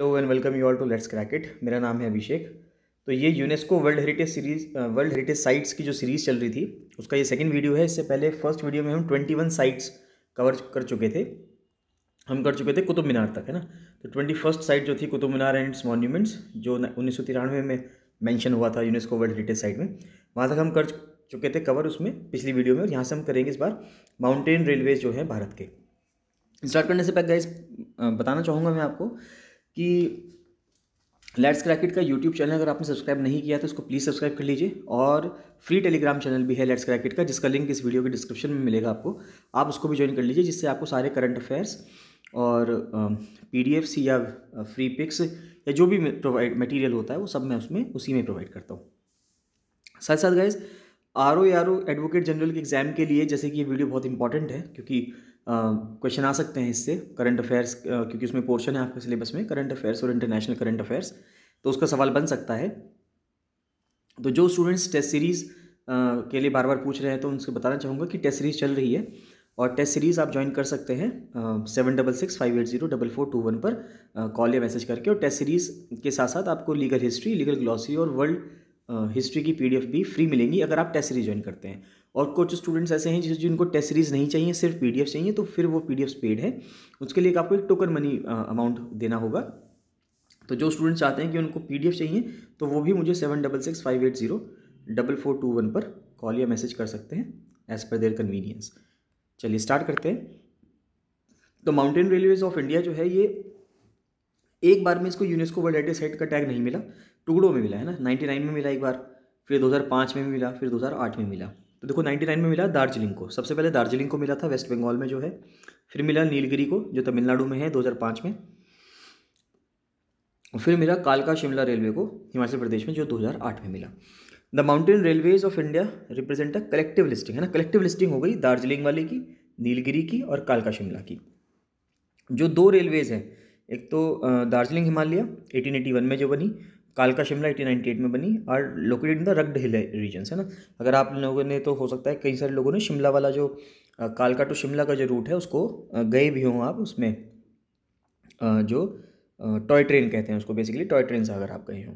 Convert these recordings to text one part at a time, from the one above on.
Hello and welcome you all to let's crack it. मेरा नाम है अभिषेक। तो ये यूनेस्को वर्ल्ड हेरिटेज साइट्स की जो सीरीज़ चल रही थी उसका ये सेकंड वीडियो है। इससे पहले फर्स्ट वीडियो में हम 21 साइट्स कवर कर चुके थे। हम कर चुके थे कुतुब मीनार तक, है ना। तो 21st साइट जो थी Qutub Minar and it's monuments, जो 1993 में मेंशन हुआ था यूनेस्को वर्ल्ड हेरिटेज साइट में, वहाँ तक हम कर चुके थे कवर उसमें पिछली वीडियो में। और यहाँ से हम करेंगे इस बार माउंटेन रेलवेज जो है भारत के। स्टार्ट करने से पहले गाइस बताना चाहूँगा मैं आपको कि लेट्स क्रैक इट का यूट्यूब चैनल अगर आपने सब्सक्राइब नहीं किया तो उसको प्लीज़ सब्सक्राइब कर लीजिए। और फ्री टेलीग्राम चैनल भी है लेट्स क्रैक इट का, जिसका लिंक इस वीडियो के डिस्क्रिप्शन में मिलेगा आपको। आप उसको भी ज्वाइन कर लीजिए, जिससे आपको सारे करंट अफेयर्स और PDFs या फ्री पिक्स या जो भी प्रोवाइड मटेरियल होता है वो सब मैं उसमें उसी में प्रोवाइड करता हूँ। साथ साथ गाइज RO एडवोकेट जनरल के एग्ज़ाम के लिए जैसे कि ये वीडियो बहुत इंपॉर्टेंट है, क्योंकि क्वेश्चन आ सकते हैं इससे करंट अफेयर्स, क्योंकि उसमें पोर्शन है आपके सिलेबस में करंट अफेयर्स और इंटरनेशनल करंट अफेयर्स, तो उसका सवाल बन सकता है। तो जो स्टूडेंट्स टेस्ट सीरीज़ के लिए बार बार पूछ रहे हैं तो उनसे बताना चाहूँगा कि टेस्ट सीरीज़ चल रही है और टेस्ट सीरीज़ आप ज्वाइन कर सकते हैं 7665804421 पर कॉल या मैसेज करके। और टेस्ट सीरीज़ के साथ साथ आपको लीगल हिस्ट्री, लीगल ग्लॉसरी और वर्ल्ड हिस्ट्री की PDF भी फ्री मिलेंगी अगर आप टेस्ट सीरीज ज्वाइन करते हैं। और कुछ स्टूडेंट्स ऐसे हैं जिनको टेस्ट सीरीज नहीं चाहिए, सिर्फ PDF चाहिए, तो फिर वो PDFs पेड है। उसके लिए आपको एक टोकन मनी अमाउंट देना होगा। तो जो स्टूडेंट्स चाहते हैं कि उनको PDF चाहिए तो वो भी मुझे 7665804421 पर कॉल या मैसेज कर सकते हैं एज पर देयर कन्वीनियंस। चलिए स्टार्ट करते हैं। तो माउंटेन रेलवेज ऑफ इंडिया जो है, ये एक बार में इसको यूनेस्को वर्ल्ड हेरिटेज साइट का टैग नहीं मिला, टुकड़ों में मिला, है ना। 99 में मिला एक बार, फिर 2005 में मिला, फिर 2008 में मिला। तो देखो 99 में मिला दार्जिलिंग को, सबसे पहले दार्जिलिंग को मिला था, वेस्ट बंगाल में जो है। फिर मिला नीलगिरी को जो तमिलनाडु में है 2005 में। फिर मिला कालका शिमला रेलवे को हिमाचल प्रदेश में जो 2008 में मिला। The mountain railways of India represent a collective listing, है ना। कलेक्टिव लिस्टिंग हो गई दार्जिलिंग वाले की, नीलगिरी की और कालका शिमला की। जो दो रेलवेज हैं, एक तो दार्जिलिंग हिमालय 1881 में जो बनी, कालका शिमला 1898 में बनी, और located in the rugged hill regions, है ना। अगर आप लोगों ने, तो हो सकता है कई सारे लोगों ने शिमला वाला जो कालका टू शिमला का जो रूट है उसको गए भी हों आप, उसमें जो टॉय ट्रेन कहते हैं उसको, बेसिकली टॉय ट्रेन से अगर आप गए हों।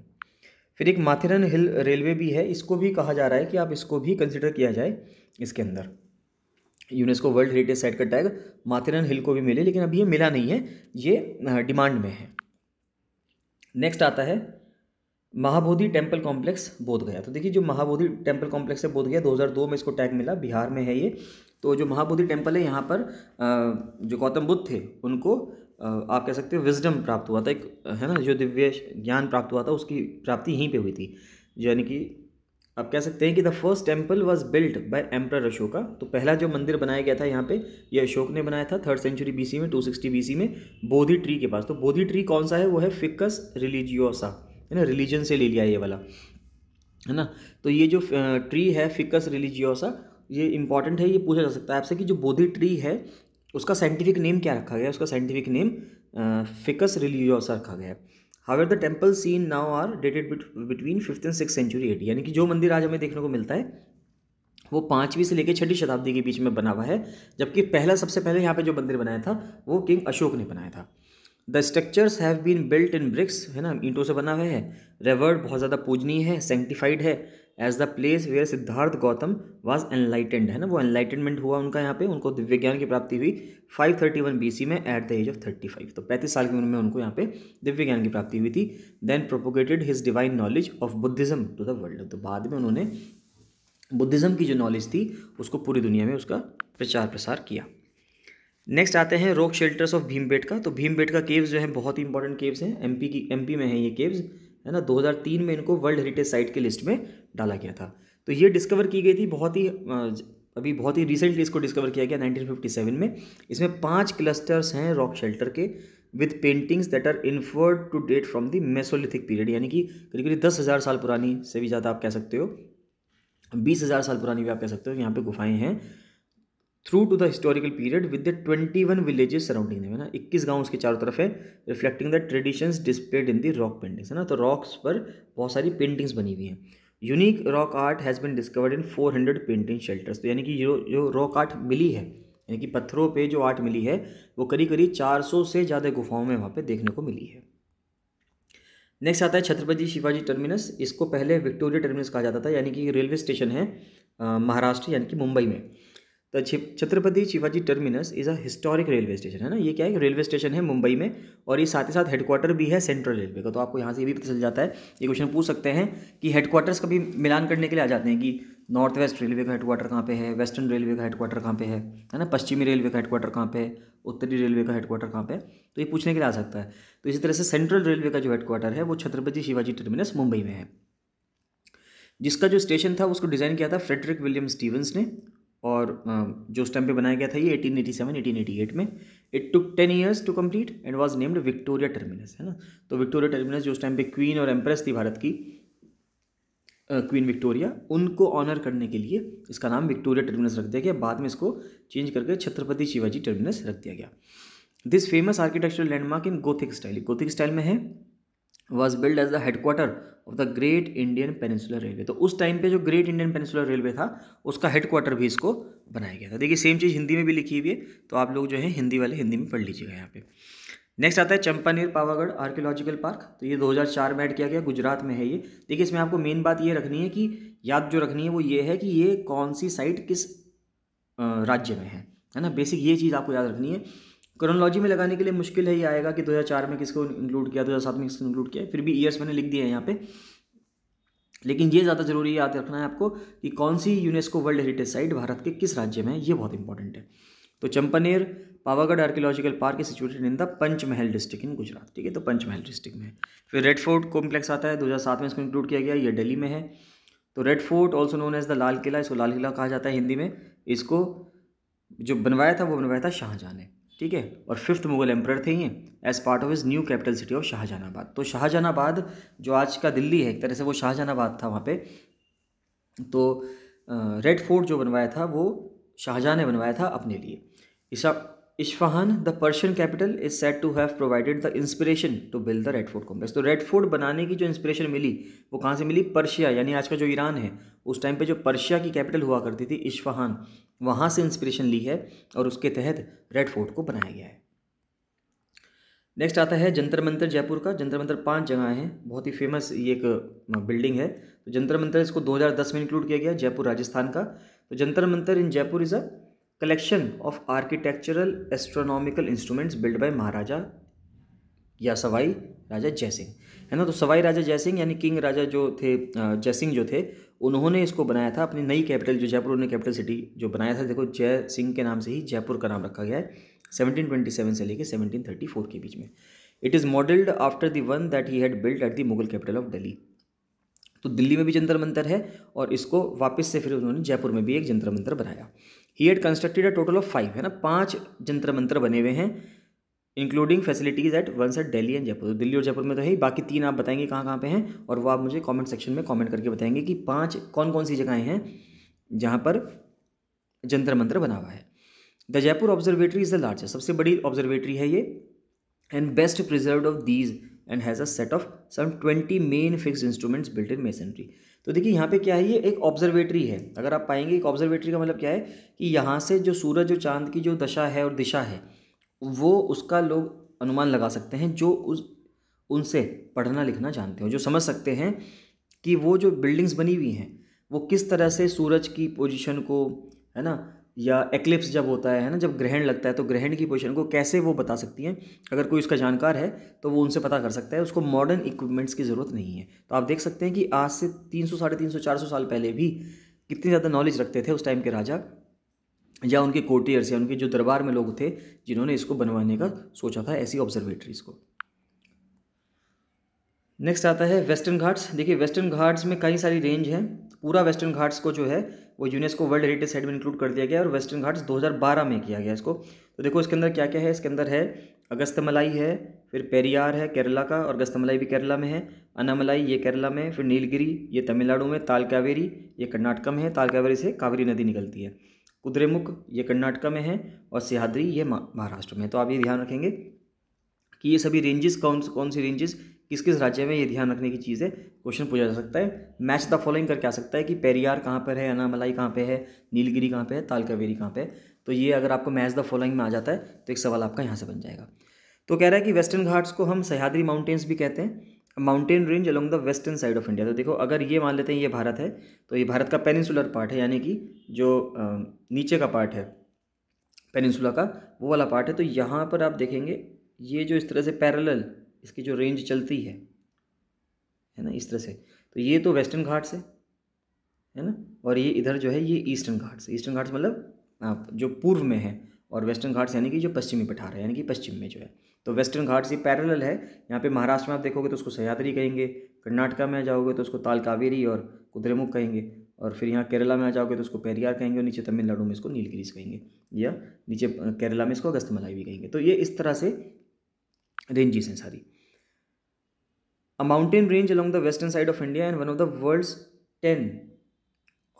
फिर एक माथेरन हिल रेलवे भी है, इसको भी कहा जा रहा है कि आप इसको भी कंसिडर किया जाए इसके अंदर, यूनेस्को वर्ल्ड हेरिटेज साइट का टैग माथेरन हिल को भी मिले, लेकिन अभी ये मिला नहीं है, ये डिमांड में है। नेक्स्ट आता है महाबोधि टेम्पल कॉम्प्लेक्स बोध गया। तो देखिए जो महाबोधि टेम्पल कॉम्प्लेक्स है बोध गया, 2002 में इसको टैग मिला, बिहार में है ये। तो जो महाबोधि टेम्पल है यहाँ पर जो गौतम बुद्ध थे उनको आप कह सकते हो विजडम प्राप्त हुआ था, एक, है ना, जो दिव्य ज्ञान प्राप्त हुआ था उसकी प्राप्ति यहीं पे हुई थी। यानी कि आप कह सकते हैं कि the first temple was built by emperor Ashoka. तो पहला जो मंदिर बनाया गया था यहाँ पे, ये अशोक ने बनाया था 3rd सेंचुरी BC में, 260 BC में, बोधि ट्री के पास। तो बोधि ट्री कौन सा है, वो है फिकस रिलीजियोसा, है ना, रिलीजन से ले लिया ये वाला, है ना। तो ये जो ट्री है फिकस रिलीजियोसा, ये इंपॉर्टेंट है, ये पूछा जा सकता है आपसे कि जो बोधि ट्री है उसका साइंटिफिक नेम क्या रखा गया है। उसका साइंटिफिक नेम फिकस रिलीजियोसा रखा गया है। However the temple seen now are dated between 5th and 6th century AD, यानी कि जो मंदिर आज हमें देखने को मिलता है वो 5वीं से लेकर 6ठी शताब्दी के बीच में बना हुआ है, जबकि सबसे पहले यहाँ पे जो मंदिर बनाया था वो किंग अशोक ने बनाया था। The structures have been built in bricks, है ना, ईंटों से बना हुआ है। रेवर्ड बहुत ज़्यादा पूजनीय है, सेंटिफाइड है as the place where Siddhartha Gautama was enlightened, है ना, वो एनलाइटनमेंट हुआ उनका यहाँ पे, उनको दिव्य ज्ञान की प्राप्ति हुई 531 BC में एट द एज ऑफ 35। तो 35 साल की उम्र में उनको यहाँ पे दिव्य ज्ञान की प्राप्ति हुई थी। Then propagated his divine knowledge of Buddhism to the world. तो बाद में उन्होंने बुद्धिज्म की जो नॉलेज थी उसको पूरी दुनिया में उसका प्रचार प्रसार किया। नेक्स्ट आते हैं रॉक शेल्टर्स ऑफ भीमबेटका। तो भीमबेटका केव्स जो है बहुत ही इंपॉर्टेंट केव्स हैं, MP में है ये केव्स, है ना। 2003 में इनको वर्ल्ड हेरिटेज साइट की लिस्ट में डाला गया था। तो ये डिस्कवर की गई थी अभी बहुत ही रिसेंटली इसको डिस्कवर किया गया 1957 में। इसमें 5 क्लस्टर्स हैं रॉक शेल्टर के with paintings that are inferred to date from the mesolithic period, यानी कि करीब करीब 10,000 साल पुरानी से भी ज़्यादा आप कह सकते हो, 20,000 साल पुरानी भी आप कह सकते हो, यहाँ पे गुफाएं हैं। Through to the historical period with the 21 villages surrounding, है ना, 21 गाँव उसके चारों तरफ है, reflecting the traditions displayed in the rock paintings, है ना। तो रॉक्स पर बहुत सारी पेंटिंग्स बनी हुई हैं। Unique rock art has been discovered in 400 painting shelters. तो यानी कि जो रॉक आर्ट मिली है, यानी कि पत्थरों पे जो आर्ट मिली है वो करीब करीब 400 से ज़्यादा गुफाओं में वहाँ पे देखने को मिली है। नेक्स्ट आता है छत्रपति शिवाजी टर्मिनस। इसको पहले विक्टोरिया टर्मिनस कहा जाता था, यानी कि रेलवे स्टेशन है महाराष्ट्र यानी कि मुंबई में। तो Chhatrapati Shivaji terminus is a historic railway station, है ना। ये क्या है, रेलवे स्टेशन है मुंबई में, और ये साथ ही साथ हेडक्वार्टर भी है सेंट्रल रेलवे का। तो आपको यहाँ से ये भी पता चल जाता है, ये क्वेश्चन पूछ सकते हैं कि हेडक्वार्टर्स कभी मिलान करने के लिए आ जाते हैं कि नॉर्थ वेस्ट रेलवे का हेडक्वार्टर कहाँ पे है, वेस्टर्न रेलवे का हेडक्वार्टर कहाँ पे है ना, पश्चिमी रेलवे का हेडक्वार्टर कहाँ पे है, उत्तरी रेलवे का हेडक्वार्टर कहाँ पे है, तो ये पूछने के लिए आ सकता है। तो इसी तरह से सेंट्रल रेलवे का जो हेडक्वार्टर है वो छत्रपति शिवाजी टर्मिनस मुंबई में है, जिसका जो स्टेशन था उसको डिज़ाइन किया था फ्रेडरिक विलियम स्टीवंस ने, और जो उस टाइम पे बनाया गया था ये 1887-1888 में। It took 10 years to complete and was named Victoria Terminus, है ना। तो विक्टोरिया टर्मिनस जो उस टाइम पे क्वीन और एम्प्रेस थी भारत की, क्वीन विक्टोरिया, उनको ऑनर करने के लिए इसका नाम विक्टोरिया टर्मिनस रख दिया गया। बाद में इसको चेंज करके छत्रपति शिवाजी टर्मिनस रख दिया गया। This famous architectural landmark in Gothic style में है, was build as the headquarter of the Great Indian Peninsular Railway. तो उस टाइम पे जो ग्रेट इंडियन पेनिनसुलर रेलवे था उसका हेडक्वार्टर भी इसको बनाया गया था। देखिए सेम चीज़ हिंदी में भी लिखी हुई है, तो आप लोग जो है हिंदी वाले हिंदी में पढ़ लीजिएगा यहाँ पे। नेक्स्ट आता है चंपानेर पावागढ़ आर्कियोलॉजिकल पार्क। तो ये 2004 में ऐड किया गया, गुजरात में है ये। देखिए इसमें आपको मेन बात ये रखनी है कि याद जो रखनी है वो ये है कि ये कौन सी साइट किस राज्य में है ना। बेसिक ये चीज़ आपको याद रखनी है। क्रोनोलॉजी में लगाने के लिए मुश्किल है, ये आएगा कि 2004 में किसको इंक्लूड किया, 2007 में किसको इंक्लूड किया, फिर भी ईयर्स मैंने लिख दिए हैं यहाँ पे। लेकिन ये ज़्यादा जरूरी याद रखना है आपको कि कौन सी UNESCO world heritage site Bharat के किस राज्य में है, ये बहुत इंपॉर्टेंट है। तो Champaner Pavagadh archaeological park is situated in the Panchmahal district in Gujarat, ठीक है। तो पंचमहल डिस्ट्रिक्ट में। फिर रेड फोर्ट कॉम्प्लेक्स आता है, 2007 में इसको इंक्लूड किया गया, ये दिल्ली में है। तो red fort also known as the Lal Qila, इसको लाल किला कहा जाता है हिंदी में। इसको जो बनवाया था वो बनवाया था शाहजहाँ ने, ठीक है। और 5th मुगल एम्परर थे ये, as part of his new capital city of Shahjahanabad. तो शाहजहानाबाद जो आज का दिल्ली है एक तरह से वो शाहजहानाबाद था वहाँ पे। तो रेड फोर्ट जो बनवाया था वो शाहजहाँ ने बनवाया था अपने लिए। Isfahan the Persian capital is said to have provided the inspiration to build the Red Fort complex. तो रेड फोर्ट बनाने की जो इंस्पिरेशन मिली वो कहाँ से मिली, पर्शिया यानी आज का जो ईरान है, उस टाइम पे जो पर्शिया की कैपिटल हुआ करती थी इस्फहान, वहाँ से इंस्पिरेशन ली है और उसके तहत रेड फोर्ट को बनाया गया है। नेक्स्ट आता है जंतर मंतर जयपुर का। जंतर मंतर 5 जगह हैं, बहुत ही फेमस ये एक बिल्डिंग है। तो जंतर मंतर इसको 2010 में इंक्लूड किया गया, जयपुर राजस्थान का। तो Jantar Mantar in Jaipur is a collection of architectural astronomical instruments build by Maharaja या सवाई राजा जयसिंह, है ना। तो सवाई राजा जयसिंह यानी किंग राजा जो थे जयसिंह जो थे, उन्होंने इसको बनाया था अपनी नई कैपिटल जो जयपुर, उन्होंने कैपिटल सिटी जो बनाया था। देखो जय सिंह के नाम से ही जयपुर का नाम रखा गया है, 1727 से लेकर 1734 के बीच में। It is modelled after the one that he had built at the Mughal capital of Delhi. तो दिल्ली में भी जंतर मंतर है और इसको वापस से फिर उन्होंने जयपुर में भी एक जंतर मंतर बनाया। He had constructed a total of 5, है ना, 5 जंतर मंतर बने हुए हैं, including facilities at once at Delhi and Jaipur. Delhi और जयपुर में तो है ही, बाकी 3 आप बताएंगे कहाँ कहाँ पे हैं, और वो आप मुझे कमेंट सेक्शन में कमेंट करके बताएंगे कि 5 कौन कौन सी जगहें हैं जहाँ पर जंतर मंतर बना हुआ है। The Jaipur observatory is the largest, सबसे बड़ी ऑब्जर्वेटरी है ये, and best preserved of these and has a set of some 20 main fixed instruments built in masonry. तो देखिए यहाँ पे क्या है, ये एक ऑब्जर्वेटरी है। अगर आप पाएंगे एक ऑब्जर्वेटरी का मतलब क्या है कि यहाँ से जो सूरज और चांद की जो दशा है और दिशा है वो उसका लोग अनुमान लगा सकते हैं, जो उनसे पढ़ना लिखना जानते हो, जो समझ सकते हैं कि वो जो बिल्डिंग्स बनी हुई हैं वो किस तरह से सूरज की पोजीशन को, है ना, या एक्लिप्स जब होता है ना, जब ग्रहण लगता है तो ग्रहण की पोजीशन को कैसे वो बता सकती हैं। अगर कोई उसका जानकार है तो वो उनसे पता कर सकता है, उसको मॉडर्न इक्विपमेंट्स की ज़रूरत नहीं है। तो आप देख सकते हैं कि आज से 300, 350, 400 साल पहले भी कितनी ज़्यादा नॉलेज रखते थे उस टाइम के राजा या उनके कोर्टियर्स या उनके जो दरबार में लोग थे जिन्होंने इसको बनवाने का सोचा था, ऐसी ऑब्जर्वेटरीज को। नेक्स्ट आता है वेस्टर्न घाट्स। देखिए वेस्टर्न घाट्स में कई सारी रेंज हैं, पूरा वेस्टर्न घाट्स को जो है वो यूनेस्को वर्ल्ड हेरिटेज साइट में इंक्लूड कर दिया गया और वेस्टर्न घाट्स 2012 में किया गया इसको। तो देखो इसके अंदर क्या क्या है, इसके अंदर है अगस्तमलाई है, फिर पेरियार है केरला का, और अगस्तमलाई भी केरला में है, अनामलाई ये केरला में, फिर नीलगिरी ये तमिलनाडु में, ताल कावेरी ये कर्नाटक में है, ताल कावेरी से कावेरी नदी निकलती है, कुद्रेमुख ये कर्नाटक में है, और सह्याद्री ये महाराष्ट्र में। तो आप ये ध्यान रखेंगे कि ये सभी रेंजेस कौन सी रेंजेस किस किस राज्य में, ये ध्यान रखने की चीज़ है। क्वेश्चन पूछा जा सकता है, मैच द फॉलोइंग करके आ सकता है कि पेरियार कहाँ पर है, अनामलाई कहाँ पे है, नीलगिरी कहाँ पे है, ताल कावेरी कहाँ पे है। तो ये अगर आपको मैच द फॉलोइंग में आ जाता है तो एक सवाल आपका यहाँ से बन जाएगा। तो कह रहा है कि वेस्टर्न घाट्स को हम सह्याद्री माउंटेन्स भी कहते हैं, mountain range along the western side of India. तो देखो अगर ये मान लेते हैं ये भारत है, तो ये भारत का पेनिनसुलर पार्ट है, यानी कि जो नीचे का पार्ट है पेनिनसुला का, वो वाला पार्ट है। तो यहाँ पर आप देखेंगे ये जो इस तरह से पैरेलल इसकी जो रेंज चलती है ना, इस तरह से, तो ये तो वेस्टर्न घाट्स है ना, और ये इधर जो है ये ईस्टर्न घाट्स। ईस्टर्न घाट्स मतलब जो पूर्व में है, और वेस्टर्न घाट्स यानी कि जो पश्चिमी पठार है, यानी कि पश्चिम में जो है। तो वेस्टर्न घाट्स ये पैरेलल है। यहाँ पे महाराष्ट्र में आप देखोगे तो उसको सह्याद्री कहेंगे, कर्नाटका में जाओगे तो उसको ताल कावेरी और कुद्रेमुख कहेंगे, और फिर यहाँ केरला में आ जाओगे तो उसको पेरियार कहेंगे, और नीचे तमिलनाडु में इसको नीलगिरीज कहेंगे, या नीचे केरला में इसको अगस्तमलाई भी कहेंगे। तो ये इस तरह से रेंजेस हैं सारी। A mountain range along the western side of India and one of the world's 10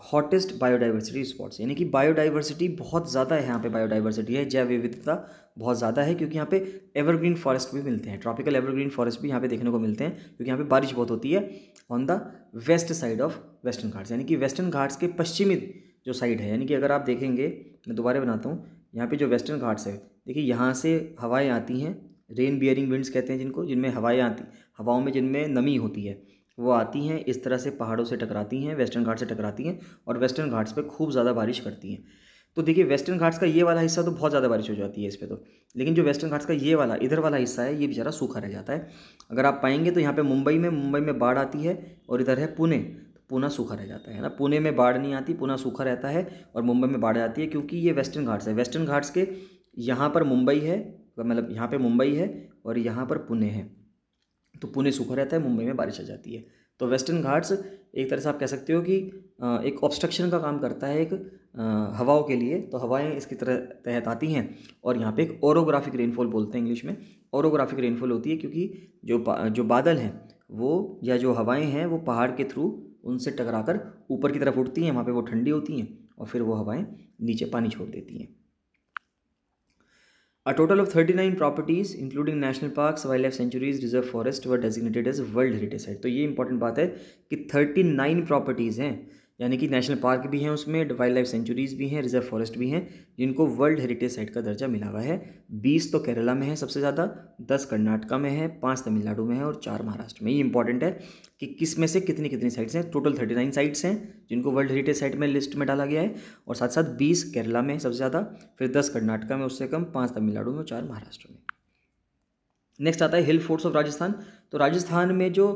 hottest biodiversity spots, यानी कि बायोडाइवर्सिटी बहुत ज़्यादा है यहाँ पे। बायोडाइवर्सिटी है, जैव विविधता बहुत ज़्यादा है, क्योंकि यहाँ पे एवरग्रीन फॉरेस्ट भी मिलते हैं, ट्रॉपिकल एवरग्रीन फॉरेस्ट भी यहाँ पे देखने को मिलते हैं, क्योंकि यहाँ पे बारिश बहुत होती है on the west side of western Ghats, यानी कि वेस्टर्न घाट्स के पश्चिमी जो साइड है। यानी कि अगर आप देखेंगे, मैं दोबारा बनाता हूँ, यहाँ पे जो वेस्टर्न घाट्स है, देखिए यहाँ से हवाएँ आती हैं, रेन बियरिंग विंड्स कहते हैं जिनको, जिनमें हवाएँ आती, हवाओं में जिनमें नमी होती है, वो आती हैं इस तरह से पहाड़ों से टकराती हैं, वेस्टर्न घाट से टकराती हैं, और वेस्टर्न घाट्स पे खूब ज़्यादा बारिश करती हैं। तो देखिए वेस्टर्न घाट्स का ये वाला हिस्सा तो बहुत ज़्यादा बारिश हो जाती है इस पर तो, लेकिन जो वेस्टर्न घाट्स का ये वाला इधर वाला हिस्सा है, ये बेचारा सूखा रह जाता है। अगर आप पाएंगे तो यहाँ पे मुंबई में बाढ़ आती है, और इधर है पुणे, तो पुणे सूखा रह जाता है ना। पुणे में बाढ़ नहीं आती, पुणे सूखा रहता है, और मुंबई में बाढ़ आती है, क्योंकि ये वेस्टर्न घाट्स है। वेस्टर्न घाट्स के यहाँ पर मुंबई है, मतलब यहाँ पर मुंबई है और यहाँ पर पुणे है, तो पुणे सूखा रहता है, मुंबई में बारिश आ जाती है। तो वेस्टर्न घाट्स एक तरह से आप कह सकते हो कि एक ऑब्स्ट्रक्शन का काम करता है एक हवाओं के लिए। तो हवाएं इसकी तरह तहत आती हैं, और यहाँ पे एक ओरोग्राफिक रेनफॉल बोलते हैं इंग्लिश में, ओरोग्राफिक रेनफॉल होती है, क्योंकि जो बादल हैं वो, या जो हवाएं हैं वो पहाड़ के थ्रू उनसे टकराकर ऊपर की तरफ उठती हैं, वहाँ पे वो ठंडी होती हैं, और फिर वो हवाएं नीचे पानी छोड़ देती हैं। A total of 39 properties including national parks, wildlife sanctuaries, reserve forest were designated as World Heritage Site। तो ये इंपॉर्टेंट बात है कि 39 प्रॉपर्टीज़ हैं, यानी कि नेशनल पार्क भी हैं उसमें, वाइल्ड लाइफ सेंचुरीज भी हैं, रिजर्व फॉरेस्ट भी हैं, जिनको वर्ल्ड हेरिटेज साइट का दर्जा मिला हुआ है। 20 तो केरला में है सबसे ज़्यादा, 10 कर्नाटका में है, 5 तमिलनाडु में है, और 4 महाराष्ट्र में। ये इंपॉर्टेंट है कि किस में से कितनी कितनी साइट्स हैं। टोटल 39 साइट्स हैं जिनको वर्ल्ड हेरिटेज साइट में लिस्ट में डाला गया है, और साथ साथ 20 केरला में सबसे ज़्यादा, फिर 10 कर्नाटका में उससे कम, 5 तमिलनाडु में और 4 महाराष्ट्र में। नेक्स्ट आता है हिल फोर्ट्स ऑफ राजस्थान। तो राजस्थान में जो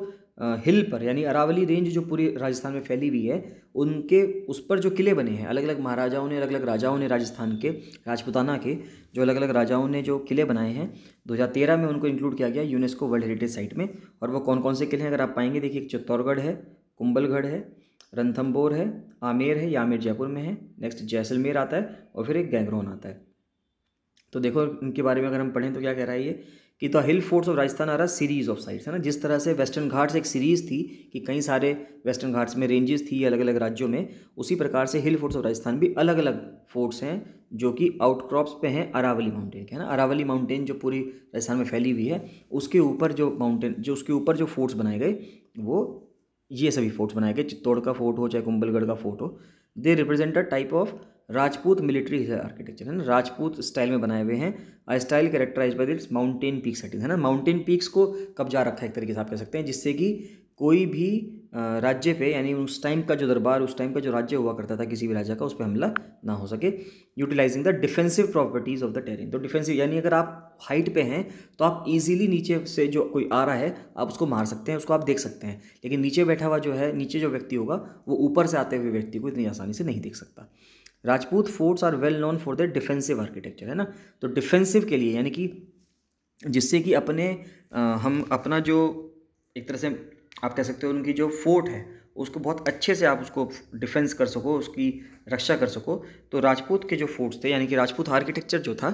हिल पर, यानी अरावली रेंज जो पूरी राजस्थान में फैली हुई है, उनके उस पर जो किले बने हैं, अलग अलग महाराजाओं ने, अलग अलग राजाओं ने, राजस्थान के राजपुताना के जो अलग अलग राजाओं ने जो किले बनाए हैं, 2013 में उनको इंक्लूड किया गया यूनेस्को वर्ल्ड हेरिटेज साइट में। और वो कौन कौन से किले हैं अगर आप पाएंगे, देखिए चित्तौड़गढ़ है, कुंभलगढ़ है, रणथंभौर है, आमेर है, ये आमेर जयपुर में है, नेक्स्ट जैसलमेर आता है, और फिर एक गैंगरोन आता है। तो देखो इनके बारे में अगर हम पढ़ें तो क्या कह रहा है ये, कि the hill forts of Rajasthan are a series of sites, है ना। जिस तरह से वेस्टर्न घाट्स एक सीरीज़ थी कि कई सारे वेस्टर्न घाट्स में रेंजेस थी अलग अलग राज्यों में, उसी प्रकार से हिल फोर्ट्स ऑफ राजस्थान भी अलग अलग फोर्ट्स हैं जो कि आउटक्रॉप्स पे हैं अरावली माउंटेन के, है ना। अरावली माउंटेन जो पूरी राजस्थान में फैली हुई है, उसके ऊपर जो माउंटेन, जो उसके ऊपर जो फोर्ट्स बनाए गए, वो ये सभी फोर्ट्स बनाए गए, चित्तौड़ का फोर्ट हो चाहे कुंभलगढ़ का फोर्ट हो। They represent a type of Rajput military architecture, है ना। राजपूत स्टाइल में बनाए हुए हैं, a style characterized by this mountain peak setting, है ना। माउंटेन पीक्स को कब्जा रखा है एक तरीके से आप कह सकते हैं, जिससे कि कोई भी राज्य पे, यानी उस टाइम का जो दरबार, उस टाइम का जो राज्य हुआ करता था किसी भी राजा का, उस पर हमला ना हो सके। Utilising the defensive properties of the terrain. तो डिफेंसिव यानी अगर आप हाइट पे हैं तो आप इजीली नीचे से जो कोई आ रहा है आप उसको मार सकते हैं, उसको आप देख सकते हैं, लेकिन नीचे बैठा हुआ जो है, नीचे जो व्यक्ति होगा वो ऊपर से आते हुए व्यक्ति को इतनी आसानी से नहीं देख सकता। Rajput forts are well known for their defensive architecture, है ना। तो डिफेंसिव के लिए, यानी कि जिससे कि अपने हम अपना जो एक तरह से आप कह सकते हो उनकी जो फोर्ट है उसको बहुत अच्छे से आप उसको डिफेंस कर सको, उसकी रक्षा कर सको। तो राजपूत के जो फोर्ट्स थे, यानी कि राजपूत आर्किटेक्चर जो था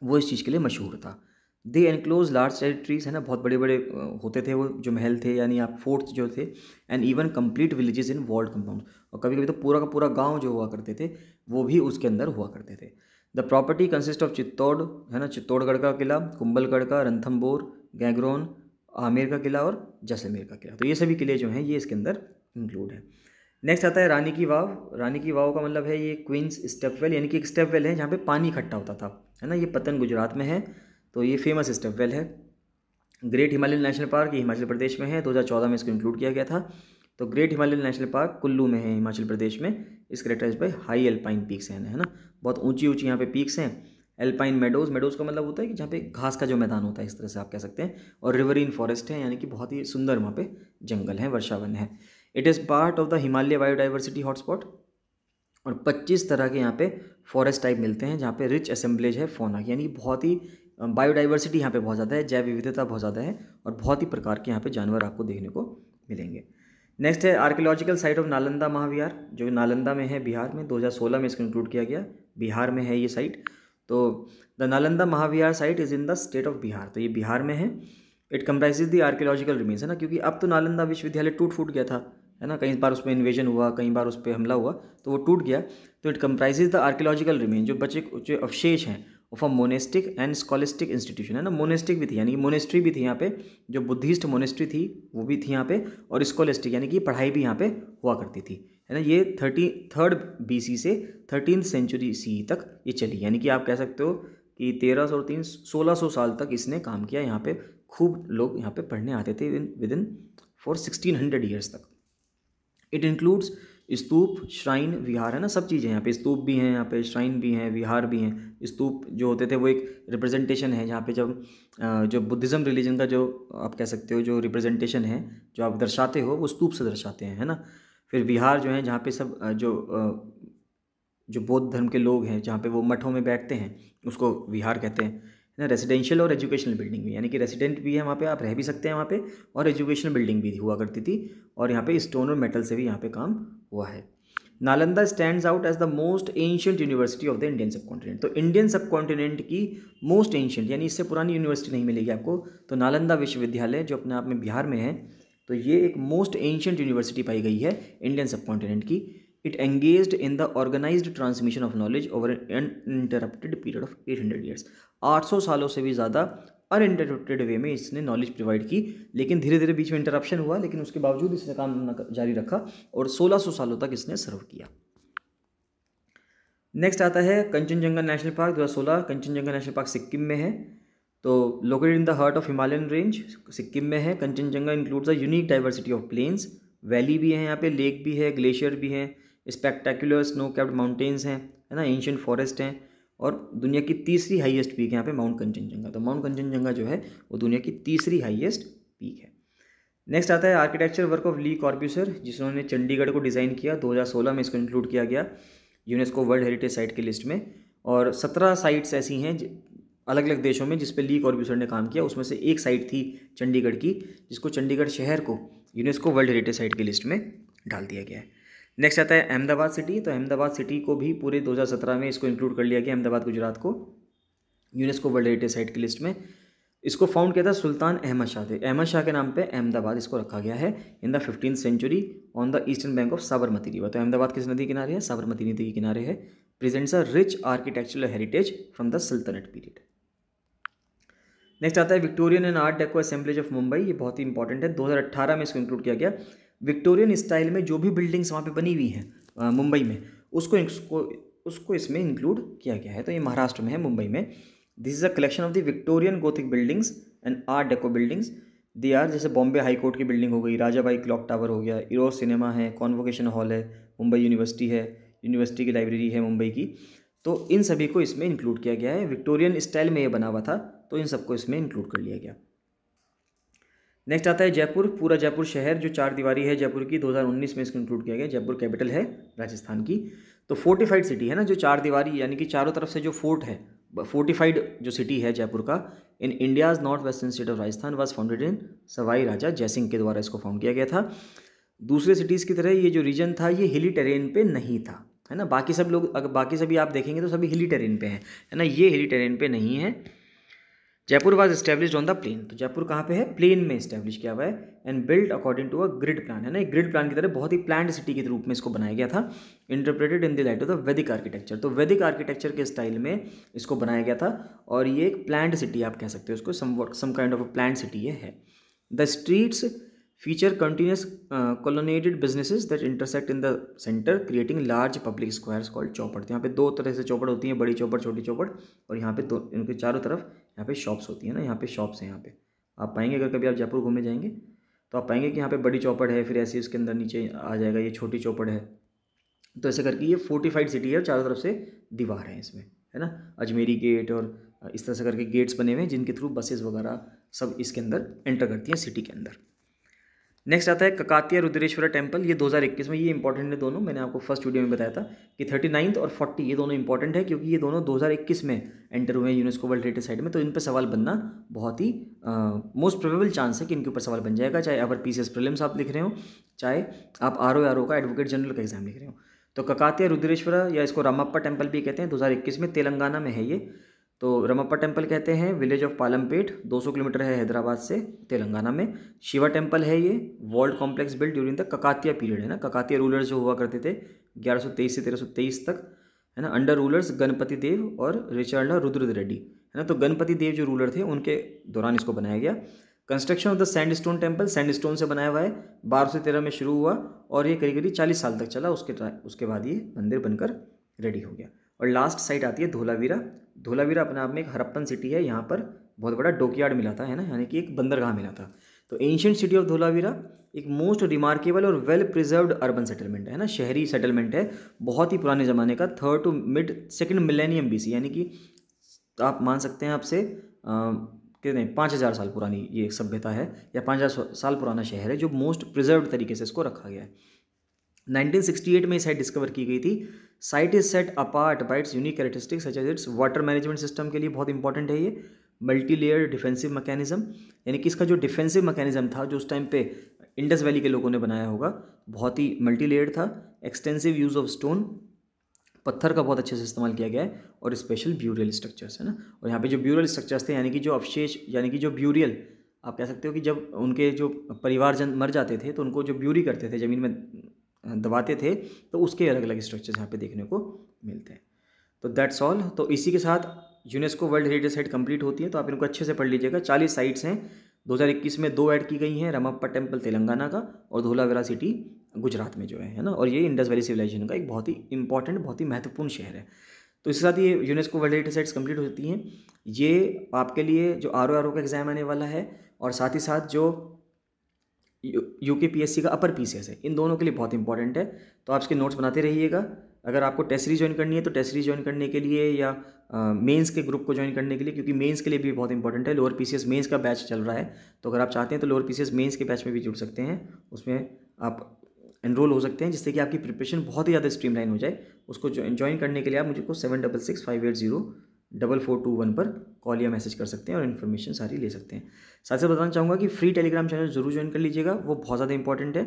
वो इस चीज़ के लिए मशहूर था। दे एनक्लोज लार्ज टेरिटरीज, है ना, बहुत बड़े बड़े होते थे वो जो महल थे, यानी आप फोर्ट्स जो थे, and even complete villages in walled compound, और कभी कभी तो पूरा का पूरा गांव जो हुआ करते थे वो भी उसके अंदर हुआ करते थे। The property consist of Chittor, है ना, चित्तौड़गढ़ का किला, कुंभलगढ़ का, रणथंभौर, गैंगरोन, आमेर का किला और जैसलमेर का किला। तो ये सभी किले जो हैं ये इसके अंदर इंक्लूड है। नेक्स्ट आता है रानी की वाव। रानी की वाव का मतलब है ये क्वींस स्टेपवेल, यानी कि एक स्टेपवेल है जहाँ पे पानी इकट्ठा होता था, है ना। ये पतन गुजरात में है, तो ये फेमस स्टेपवेल है। ग्रेट हिमालयन नेशनल पार्क ये हिमाचल प्रदेश में है, 2014 में इसको इंक्लूड किया गया था। तो great Himalayan national park Kullu में है, हिमाचल प्रदेश में। Is characterise by high alpine peaks हैं, है ना, बहुत ऊंची ऊंची यहाँ पे पीक्स हैं। एल्पाइन मेडोज, मेडोज का मतलब होता है कि जहाँ पे घास का जो मैदान होता है, इस तरह से आप कह सकते हैं। और रिवरीन फॉरेस्ट है, यानी कि बहुत ही सुंदर वहाँ पे जंगल है, वर्षावन है। It is part of the Himalaya biodiversity hotspot. और 25 तरह के यहाँ पे फॉरेस्ट टाइप मिलते हैं, जहाँ पे रिच असेंबलेज है फौना की, यानी बहुत ही बायोडाइवर्सिटी यहाँ पे बहुत ज़्यादा है, जैव विविधता बहुत ज़्यादा है, और बहुत ही प्रकार के यहाँ पे जानवर आपको देखने को मिलेंगे। नेक्स्ट है आर्कियोलॉजिकल साइट ऑफ नालंदा महाविहार, जो नालंदा में है, बिहार में। 2016 में इसको इंक्लूड किया गया, बिहार में है ये साइट। तो the Nalanda Mahavihara site is in the state of Bihar, तो ये बिहार में है। It comprises the archaeological remains, है ना, क्योंकि अब तो नालंदा विश्वविद्यालय टूट फूट गया था, है ना, कई बार उस पर इन्वेजन हुआ, कई बार उस पर हमला हुआ, तो वो टूट गया। तो it comprises the archaeological remain, जो बचे जो अवशेष हैं of a monastic and scholastic institution, है ना, मोनेस्टिक भी थी, यानी कि मोनेस्ट्री भी थी यहाँ पे, जो बुद्धिस्ट मोनेस्ट्री थी वो भी थी यहाँ पे, और स्कॉलिस्टिक यानी कि पढ़ाई भी यहाँ पे हुआ करती थी, है ना। ये 33rd BC से 13th सेंचुरी CE तक ये चली, यानी कि आप कह सकते हो कि 1300 और 1600 साल तक इसने काम किया यहाँ पे। खूब लोग यहाँ पे पढ़ने आते थे विद इन फॉर 1600 ईयर्स तक। इट इंक्लूड्स स्तूप, श्राइन, विहार, है ना, सब चीज़ें यहाँ पे। स्तूप भी हैं यहाँ पे, श्राइन भी हैं, विहार भी हैं। स्तूप जो होते थे वो एक रिप्रेजेंटेशन है, जहाँ पे जब जो बुद्धिज़्म रिलीजन का जो आप कह सकते हो जो रिप्रेजेंटेशन है, जो आप दर्शाते हो, वो स्तूप से दर्शाते हैं, है ना। फिर विहार जो है, जहाँ पे सब जो बौद्ध धर्म के लोग हैं, जहाँ पे वो मठों में बैठते हैं, उसको विहार कहते हैं, है ना। रेसिडेंशियल और एजुकेशनल बिल्डिंग भी, यानी कि रेसिडेंट भी है वहाँ पे, आप रह भी सकते हैं वहाँ पे, और एजुकेशनल बिल्डिंग भी हुआ करती थी, और यहाँ पे स्टोन और मेटल से भी यहाँ पे काम हुआ है। Nalanda stands out as the most ancient university of the Indian subcontinent. तो इंडियन सब कॉन्टिनेंट की मोस्ट एंशियंट, यानी इससे पुरानी यूनिवर्सिटी नहीं मिलेगी आपको। तो नालंदा विश्वविद्यालय जो अपने आप में बिहार में है, तो ये एक मोस्ट एंशियंट यूनिवर्सिटी पाई गई है इंडियन सब कॉन्टिनेंट की। It engaged in the organised transmission of knowledge over an uninterrupted period of 800 years. 800 सालों से भी ज़्यादा अनइंटरप्टेड वे में इसने नॉलेज प्रोवाइड की, लेकिन धीरे धीरे बीच में इंटरप्शन हुआ, लेकिन उसके बावजूद इसने काम जारी रखा, और 1600 सालों तक इसने सर्व किया। नेक्स्ट आता है Kangchenjunga national park, 2016। Kangchenjunga national park Sikkim में है, तो located in the heart of Himalayan range, Sikkim में है। Kangchenjunga includes a unique diversity of plains, valley भी है यहाँ पे, लेक भी है, ग्लेशियर भी है, स्पेक्टेकुलर स्नो कैप्ड माउंटेन्स हैं, है ना, एंशियंट फॉरेस्ट हैं, और दुनिया की तीसरी हाईएस्ट पीक है यहाँ पे माउंट कंचनजंगा। तो माउंट कंचनजंगा जो है वो दुनिया की तीसरी हाईएस्ट पीक है। नेक्स्ट आता है आर्किटेक्चर वर्क ऑफ ली कॉर्ब्यूसियर, जिन्होंने चंडीगढ़ को डिज़ाइन किया। 2016 में इसको इंक्लूड किया गया यूनेस्को वर्ल्ड हेरिटेज साइट की लिस्ट में। और 17 साइट्स ऐसी हैं अलग अलग देशों में जिस पे ली कॉर्ब्यूसियर ने काम किया। उसमें से एक साइट थी चंडीगढ़ की, जिसको चंडीगढ़ शहर को यूनेस्को वर्ल्ड हेरिटेज साइट की लिस्ट में डाल दिया गया है। नेक्स्ट आता है अहमदाबाद सिटी। तो अहमदाबाद सिटी को भी पूरे 2017 में इसको इंक्लूड कर लिया गया, अहमदाबाद गुजरात को, यूनेस्को वर्ल्ड हेरिटेज साइट की लिस्ट में। इसको फाउंड किया था सुल्तान अहमद शाह थे। अहमद शाह के नाम पे अहमदाबाद इसको रखा गया है in the 15th century on the eastern bank of Sabarmati river. तो अहमदाबाद किस नदी के किनारे है? साबरमती नदी के किनारे है। Presents a rich architectural heritage from the सल्तनत पीरियड। नेक्स्ट आता है Victorian and art deco assemblage of Mumbai. ये बहुत ही इंपॉर्टेंट है, 2018 में इसको इंक्लूड किया गया। विक्टोरियन स्टाइल में जो भी बिल्डिंग्स वहाँ पे बनी हुई हैं मुंबई में, उसको इसमें इंक्लूड किया गया है। तो ये महाराष्ट्र में है, मुंबई में। This is a collection of the Victorian Gothic buildings and art deco buildings. They are, जैसे बॉम्बे हाई कोर्ट की बिल्डिंग हो गई, राजाबाई क्लॉक टावर हो गया, इरोज सिनेमा है, कॉन्वोकेशन हॉल है, मुंबई यूनिवर्सिटी है, यूनिवर्सिटी की लाइब्रेरी है मुंबई की। तो इन सभी को इसमें इंक्लूड किया गया है। विक्टोरियन स्टाइल में ये बना हुआ था, तो इन सबको इसमें इंक्लूड कर लिया गया। नेक्स्ट आता है जयपुर। पूरा जयपुर शहर जो 4 दीवारी है जयपुर की, 2019 में इसको इंक्लूड किया गया। जयपुर कैपिटल है राजस्थान की। तो फोर्टिफाइड सिटी है ना, जो 4 दीवारी यानी कि चारों तरफ से जो फोर्ट है, फोर्टिफाइड जो सिटी है जयपुर का, in India's north western state of Rajasthan was founded in Sawai Raja Jai Singh के द्वारा इसको फाउंड किया गया था। दूसरे सिटीज़ की तरह ये जो रीजन था ये हिली टेरेन पे नहीं था, है ना। बाकी सब लोग, अगर बाकी सभी आप देखेंगे तो सभी हिली टेरेन पे हैं, है ना। ये हिली टेरेन पे नहीं है। Jaipur was established on the plain. तो जयपुर कहाँ पे है? प्लेन में एस्टेब्लिश किया हुआ है। And build according to a grid plan, है ना। एक ग्रिड प्लान की तरह बहुत ही प्लान्ड सिटी के रूप में इसको बनाया गया था। Interpreted in the light of the वैदिक आर्किटेक्चर। तो वैदिक आर्किटेक्चर के स्टाइल में इसको बनाया गया था, और ये एक प्लान्ड सिटी आप कह सकते हो उसको, some kind of a planned city ये है। The streets feature continuous colonnaded businesses that intersect in the center creating large public squares called चौपड़। तो यहाँ पे 2 तरह से चौपड़ होती हैं, बड़ी चौपड़, छोटी चौपड़, और यहाँ पे इनके चारों तरफ यहाँ पे शॉप्स होती है ना, यहाँ पे शॉप्स हैं यहाँ पे, आप पाएंगे अगर कभी आप जयपुर घूमने जाएंगे तो आप पाएंगे कि यहाँ पे बड़ी चौपड़ है, फिर ऐसे इसके अंदर नीचे आ जाएगा ये छोटी चौपड़ है। तो ऐसे करके ये फोर्टिफाइड सिटी है और चारों तरफ से दीवार है इसमें, है ना। अजमेरी गेट और इस तरह से करके गेट्स बने हुए हैं जिनके थ्रू बसेस वगैरह सब इसके अंदर एंटर करती हैं सिटी के अंदर। नेक्स्ट आता है ककातिया रुद्रेश्वरा टेम्पल, ये 2021 में, ये इंपॉर्टेंट है दोनों। मैंने आपको फर्स्ट वीडियो में बताया था कि 39 और 40 ये दोनों इंपॉर्टेंट है क्योंकि ये दोनों 2021 में एंटर हुए हैं यूनेस्को वर्ल्ड हेरिटेज साइट में। तो इन पर सवाल बनना बहुत ही मोस्ट प्रोबेबल चांस है कि इनके ऊपर सवाल बन जाएगा, चाहे अगर पीसीएस प्रीलिम्स आप लिख रहे हो, चाहे आप आरओ का एडवोकेट जनरल का एग्जाम लिख रहे हो। तो ककातिया रुद्रेश्वरा या इसको रामप्पा टेम्पल भी कहते हैं, 2021 में तेलंगाना में है ये। तो रामप्पा टेम्पल कहते हैं, विलेज ऑफ पालमपेट, 200 किलोमीटर है हैदराबाद से, तेलंगाना में। शिवा टेम्पल है ये, walled complex build during the Kakatiya period, है ना। ककातिया रूलर्स जो हुआ करते थे 1123 से 1323 तक, है ना, अंडर रूलर्स गणपति देव और रिचर्ड रुद्र रेड्डी, है ना। तो गणपति देव जो रूलर थे उनके दौरान इसको बनाया गया। Construction of the sandstone temple, sandstone से बनाया हुआ है, 1213 में शुरू हुआ और ये करीब 40 साल तक चला। उसके बाद ये मंदिर बनकर रेडी हो गया। और लास्ट साइट आती है धोलावीरा। धोलावीरा अपने आप में एक हड़प्पन सिटी है, यहाँ पर बहुत बड़ा डॉकयार्ड मिला था, है ना, यानी कि एक बंदरगाह मिला था। तो एंशिएंट सिटी ऑफ धोलावीरा एक मोस्ट रिमार्केबल और वेल प्रिजर्व्ड अर्बन सेटलमेंट है ना, शहरी सेटलमेंट है, बहुत ही पुराने ज़माने का, 3rd to mid 2nd millennium BC, यानी कि आप मान सकते हैं आपसे कितने 5000 साल पुरानी ये सभ्यता है या 5000 साल पुराना शहर है जो मोस्ट प्रिजर्व्ड तरीके से इसको रखा गया है। 1968 में साइट डिस्कवर की गई थी। Site is set apart by its unique characteristics such as its water management system के लिए बहुत इंपॉर्टेंट है ये, मल्टी लेयर डिफेंसिव मैकेनिज्म, यानी कि इसका जो डिफेंसिव मैकेनिज्म था जो उस टाइम पे इंडस वैली के लोगों ने बनाया होगा, बहुत ही मल्टी लेयर्ड था। एक्सटेंसिव यूज़ ऑफ स्टोन, पत्थर का बहुत अच्छे से इस्तेमाल किया गया है, और स्पेशल ब्यूरियल स्ट्रक्चर्स, है ना। और यहाँ पे जो ब्यूरियल स्ट्रक्चर्स थे यानी कि जो अवशेष, यानी कि जो ब्यूरियल आप कह सकते हो कि जब उनके जो परिवारजन मर जाते थे तो उनको जो ब्यूरी करते थे, ज़मीन में दबाते थे, तो उसके अलग अलग स्ट्रक्चर्स यहाँ पे देखने को मिलते हैं। तो दैट्स ऑल। तो इसी के साथ UNESCO world heritage site complete होती है। तो आप इनको अच्छे से पढ़ लीजिएगा। 40 साइट्स हैं, 2021 में 2 ऐड की गई हैं, रामप्पा टेम्पल तेलंगाना का और धोलावीरा सिटी गुजरात में जो है ना। और ये इंडस वैली सिविलाइजेशन का एक बहुत ही इंपॉर्टेंट, बहुत ही महत्वपूर्ण शहर है। तो इसके साथ ये UNESCO world heritage sites complete होती हैं। ये आपके लिए जो आरओ का एग्जाम आने वाला है और साथ ही साथ जो UKPSC का अपर PCS है, इन दोनों के लिए बहुत इंपॉर्टेंट है। तो आप इसके नोट्स बनाते रहिएगा। अगर आपको टेस्ट सीरीज ज्वाइन करनी है तो टेस्ट सीरीज ज्वाइन करने के लिए या मेंस के ग्रुप को ज्वाइन करने के लिए, क्योंकि मेंस के लिए भी बहुत इंपॉर्टेंट है। लोअर PCS मेंस का बैच चल रहा है, तो अगर आप चाहते हैं तो लोअर PCS मेंस के बैच में भी जुड़ सकते हैं, उसमें आप एनरोल हो सकते हैं, जिससे कि आपकी प्रिपरेशन बहुत ही ज़्यादा स्ट्रीमलाइन हो जाए। उसको ज्वाइन करने के लिए आप मुझको 7665804421 पर कॉल या मैसेज कर सकते हैं और इन्फॉर्मेशन सारी ले सकते हैं। साथ ही बताना चाहूँगा कि फ्री टेलीग्राम चैनल जरूर ज्वाइन कर लीजिएगा, वो बहुत ज़्यादा इंपॉर्टेंट है।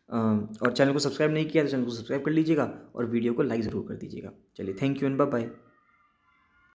और चैनल को सब्सक्राइब नहीं किया तो चैनल को सब्सक्राइब कर लीजिएगा और वीडियो को लाइक ज़रूर कर दीजिएगा। चलिए, thank you and bye bye.